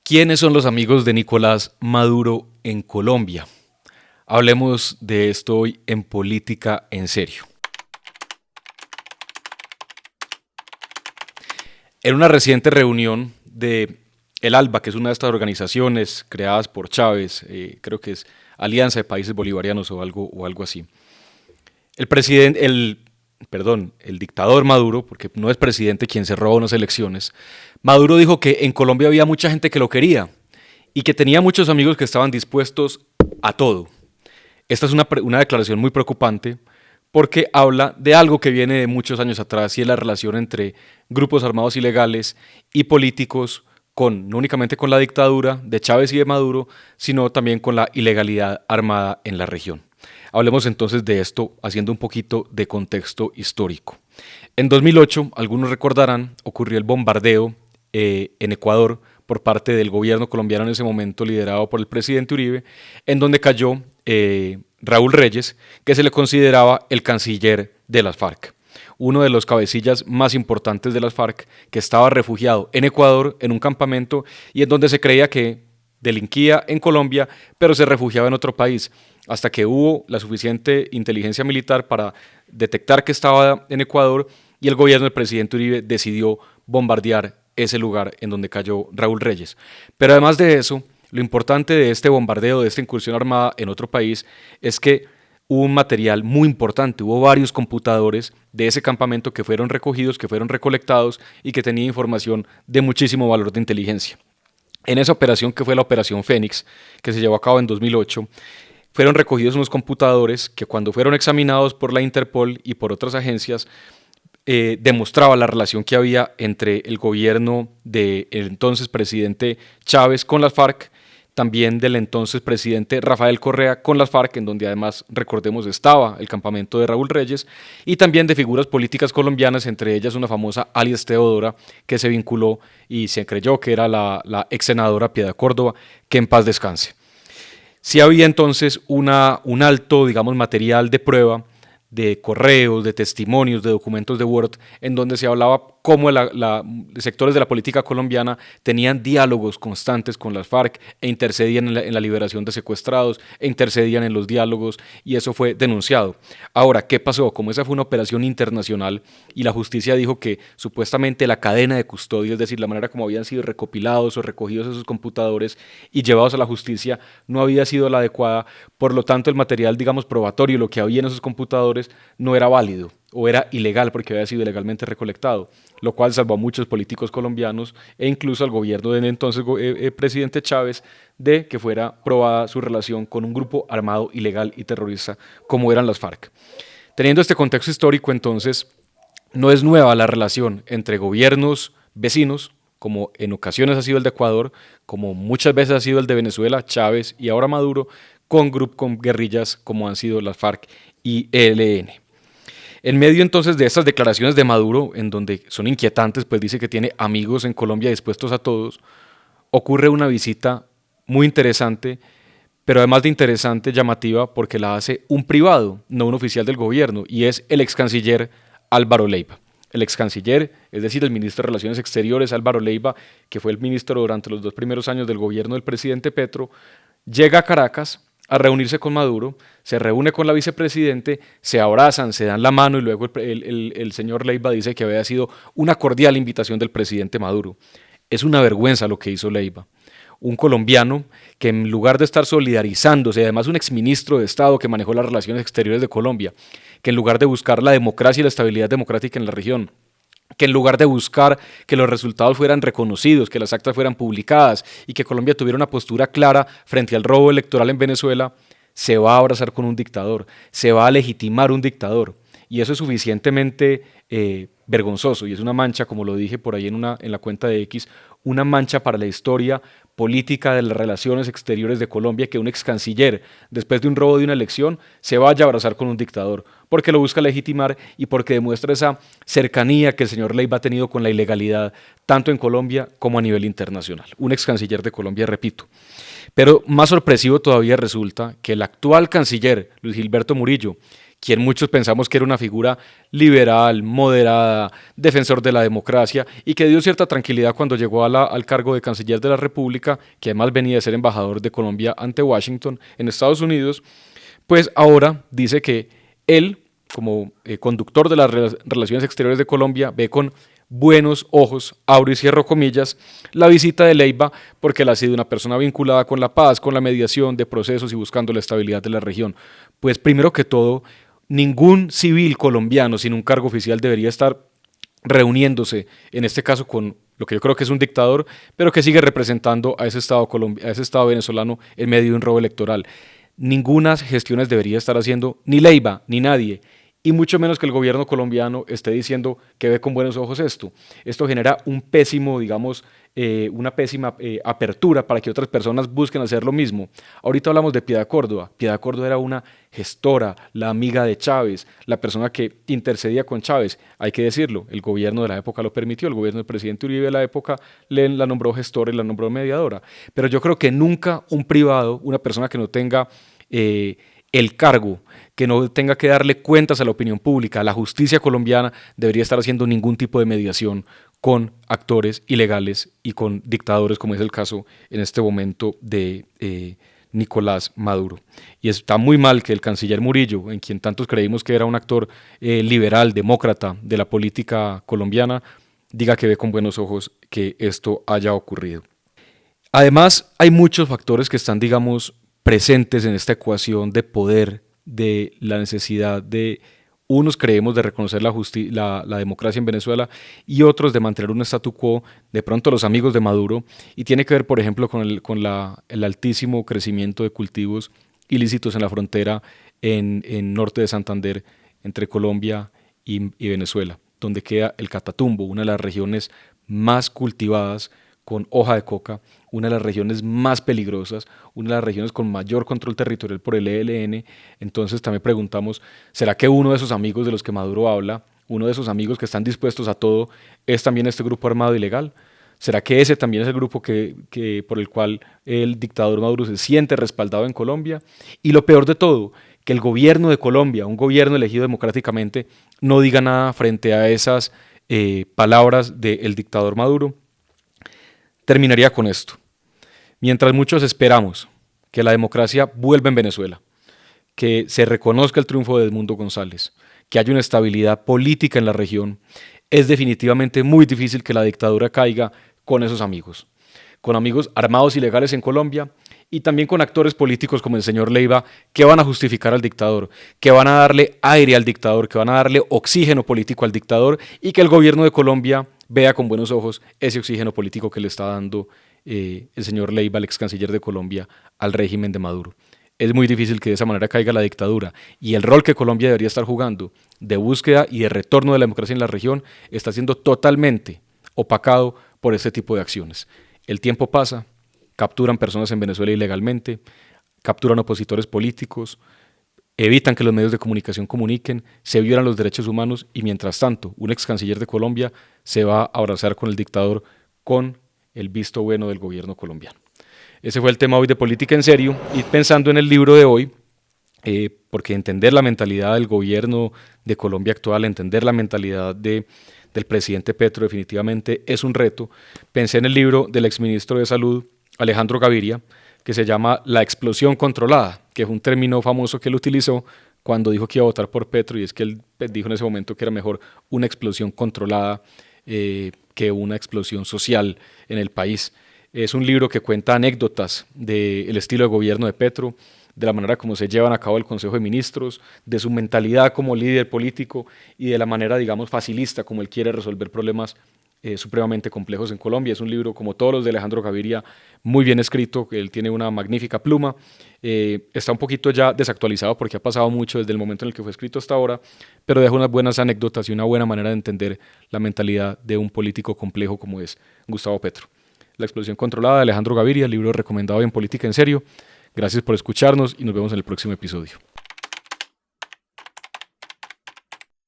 ¿Quiénes son los amigos de Nicolás Maduro en Colombia? Hablemos de esto hoy en Política en Serio. En una reciente reunión de el ALBA, que es una de estas organizaciones creadas por Chávez, creo que es Alianza de Países Bolivarianos o algo así. El dictador Maduro, porque no es presidente quien se roba unas elecciones, Maduro dijo que en Colombia había mucha gente que lo quería y que tenía muchos amigos que estaban dispuestos a todo. Esta es una declaración muy preocupante porque habla de algo que viene de muchos años atrás y es la relación entre grupos armados ilegales y políticos no únicamente con la dictadura de Chávez y de Maduro, sino también con la ilegalidad armada en la región. Hablemos entonces de esto haciendo un poquito de contexto histórico. En 2008, algunos recordarán, ocurrió el bombardeo en Ecuador por parte del gobierno colombiano en ese momento liderado por el presidente Uribe, en donde cayó Raúl Reyes, que se le consideraba el canciller de las FARC, uno de los cabecillas más importantes de las FARC, que estaba refugiado en Ecuador en un campamento y en donde se creía que delinquía en Colombia, pero se refugiaba en otro país, hasta que hubo la suficiente inteligencia militar para detectar que estaba en Ecuador y el gobierno del presidente Uribe decidió bombardear ese lugar en donde cayó Raúl Reyes. Pero además de eso, lo importante de este bombardeo, de esta incursión armada en otro país, es que hubo un material muy importante, hubo varios computadores de ese campamento que fueron recogidos, que fueron recolectados y que tenía información de muchísimo valor de inteligencia. En esa operación, que fue la Operación Fénix, que se llevó a cabo en 2008, fueron recogidos unos computadores que, cuando fueron examinados por la Interpol y por otras agencias, demostraba la relación que había entre el gobierno del entonces presidente Chávez con las FARC, también del entonces presidente Rafael Correa con las FARC, en donde además, recordemos, estaba el campamento de Raúl Reyes, y también de figuras políticas colombianas, entre ellas una famosa alias Teodora, que se vinculó y se creyó que era la ex senadora Piedad Córdoba, que en paz descanse. Sí había entonces un alto, digamos, material de prueba, de correos, de testimonios, de documentos de Word, en donde se hablaba cómo sectores de la política colombiana tenían diálogos constantes con las FARC e intercedían en la liberación de secuestrados, e intercedían en los diálogos, y eso fue denunciado. Ahora, ¿qué pasó? Como esa fue una operación internacional y la justicia dijo que supuestamente la cadena de custodia, es decir, la manera como habían sido recopilados o recogidos esos computadores y llevados a la justicia, no había sido la adecuada, por lo tanto el material, digamos, probatorio, lo que había en esos computadores, no era válido o era ilegal porque había sido ilegalmente recolectado, lo cual salvó a muchos políticos colombianos e incluso al gobierno del entonces presidente Chávez de que fuera probada su relación con un grupo armado ilegal y terrorista como eran las FARC. Teniendo este contexto histórico, entonces, no es nueva la relación entre gobiernos vecinos, como en ocasiones ha sido el de Ecuador, como muchas veces ha sido el de Venezuela, Chávez y ahora Maduro, con guerrillas como han sido las FARC y ELN. En medio entonces de estas declaraciones de Maduro, en donde son inquietantes, pues dice que tiene amigos en Colombia dispuestos a todos, ocurre una visita muy interesante, pero además de interesante, llamativa, porque la hace un privado, no un oficial del gobierno, y es el ex canciller Álvaro Leiva. El ex canciller, es decir, el ministro de Relaciones Exteriores Álvaro Leiva, que fue el ministro durante los 2 primeros años del gobierno del presidente Petro, llega a Caracas a reunirse con Maduro, se reúne con la vicepresidente, se abrazan, se dan la mano y luego el señor Leiva dice que había sido una cordial invitación del presidente Maduro. Es una vergüenza lo que hizo Leiva. Un colombiano que, en lugar de estar solidarizándose, además un exministro de Estado que manejó las relaciones exteriores de Colombia, que en lugar de buscar la democracia y la estabilidad democrática en la región, que en lugar de buscar que los resultados fueran reconocidos, que las actas fueran publicadas y que Colombia tuviera una postura clara frente al robo electoral en Venezuela, se va a abrazar con un dictador, se va a legitimar un dictador. Y eso es suficientemente vergonzoso y es una mancha, como lo dije por ahí en la cuenta de X, una mancha para la historia política de las relaciones exteriores de Colombia, que un ex canciller, después de un robo de una elección, se vaya a abrazar con un dictador, porque lo busca legitimar y porque demuestra esa cercanía que el señor Leiva ha tenido con la ilegalidad, tanto en Colombia como a nivel internacional. Un ex canciller de Colombia, repito. Pero más sorpresivo todavía resulta que el actual canciller, Luis Gilberto Murillo, quien muchos pensamos que era una figura liberal, moderada, defensor de la democracia y que dio cierta tranquilidad cuando llegó al cargo de canciller de la República, que además venía de ser embajador de Colombia ante Washington en Estados Unidos, pues ahora dice que él, como conductor de las relaciones exteriores de Colombia, ve con buenos ojos, abro y cierro comillas, la visita de Leiva porque él ha sido una persona vinculada con la paz, con la mediación de procesos y buscando la estabilidad de la región. Pues primero que todo, ningún civil colombiano sin un cargo oficial debería estar reuniéndose, en este caso con lo que yo creo que es un dictador, pero que sigue representando a ese Estado venezolano en medio de un robo electoral. Ninguna gestiones debería estar haciendo ni Leiva ni nadie, y mucho menos que el gobierno colombiano esté diciendo que ve con buenos ojos esto. Esto genera un pésimo, digamos, una pésima apertura para que otras personas busquen hacer lo mismo. Ahorita hablamos de Piedad Córdoba. Piedad Córdoba era una gestora, la amiga de Chávez, la persona que intercedía con Chávez. Hay que decirlo, el gobierno de la época lo permitió, el gobierno del presidente Uribe de la época la nombró gestora y la nombró mediadora. Pero yo creo que nunca un privado, una persona que no tenga el cargo, que no tenga que darle cuentas a la opinión pública, a la justicia colombiana, debería estar haciendo ningún tipo de mediación con actores ilegales y con dictadores, como es el caso en este momento de Nicolás Maduro. Y está muy mal que el canciller Murillo, en quien tantos creímos que era un actor liberal, demócrata de la política colombiana, diga que ve con buenos ojos que esto haya ocurrido. Además, hay muchos factores que están, digamos, presentes en esta ecuación de poder, de la necesidad de unos creemos de reconocer la democracia en Venezuela y otros de mantener un statu quo, de pronto los amigos de Maduro, y tiene que ver, por ejemplo, con el altísimo crecimiento de cultivos ilícitos en la frontera en norte de Santander, entre Colombia y Venezuela, donde queda el Catatumbo, una de las regiones más cultivadas con hoja de coca, una de las regiones más peligrosas, una de las regiones con mayor control territorial por el ELN. Entonces también preguntamos, ¿será que uno de esos amigos de los que Maduro habla, uno de esos amigos que están dispuestos a todo, es también este grupo armado ilegal? ¿Será que ese también es el grupo por el cual el dictador Maduro se siente respaldado en Colombia? Y lo peor de todo, que el gobierno de Colombia, un gobierno elegido democráticamente, no diga nada frente a esas palabras del dictador Maduro. Terminaría con esto. Mientras muchos esperamos que la democracia vuelva en Venezuela, que se reconozca el triunfo de Edmundo González, que haya una estabilidad política en la región, es definitivamente muy difícil que la dictadura caiga con esos amigos, con amigos armados ilegales en Colombia y también con actores políticos como el señor Leiva que van a justificar al dictador, que van a darle aire al dictador, que van a darle oxígeno político al dictador y que el gobierno de Colombia vea con buenos ojos ese oxígeno político que le está dando el señor Leiva, el ex canciller de Colombia, al régimen de Maduro. Es muy difícil que de esa manera caiga la dictadura y el rol que Colombia debería estar jugando de búsqueda y de retorno de la democracia en la región está siendo totalmente opacado por este tipo de acciones. El tiempo pasa, capturan personas en Venezuela ilegalmente, capturan opositores políticos, evitan que los medios de comunicación comuniquen, se violan los derechos humanos y mientras tanto un ex canciller de Colombia se va a abrazar con el dictador con el visto bueno del gobierno colombiano. Ese fue el tema hoy de Política en Serio y pensando en el libro de hoy, porque entender la mentalidad del gobierno de Colombia actual, entender la mentalidad del presidente Petro definitivamente es un reto, pensé en el libro del exministro de Salud Alejandro Gaviria, que se llama La explosión controlada, que es un término famoso que él utilizó cuando dijo que iba a votar por Petro, y es que él dijo en ese momento que era mejor una explosión controlada que una explosión social en el país. Es un libro que cuenta anécdotas del estilo de gobierno de Petro, de la manera como se llevan a cabo el Consejo de Ministros, de su mentalidad como líder político y de la manera, digamos, facilista como él quiere resolver problemas supremamente complejos en Colombia. Es un libro, como todos los de Alejandro Gaviria, muy bien escrito, él tiene una magnífica pluma, está un poquito ya desactualizado porque ha pasado mucho desde el momento en el que fue escrito hasta ahora, pero deja unas buenas anécdotas y una buena manera de entender la mentalidad de un político complejo como es Gustavo Petro. La explosión controlada de Alejandro Gaviria, libro recomendado en Política en Serio. Gracias por escucharnos y nos vemos en el próximo episodio.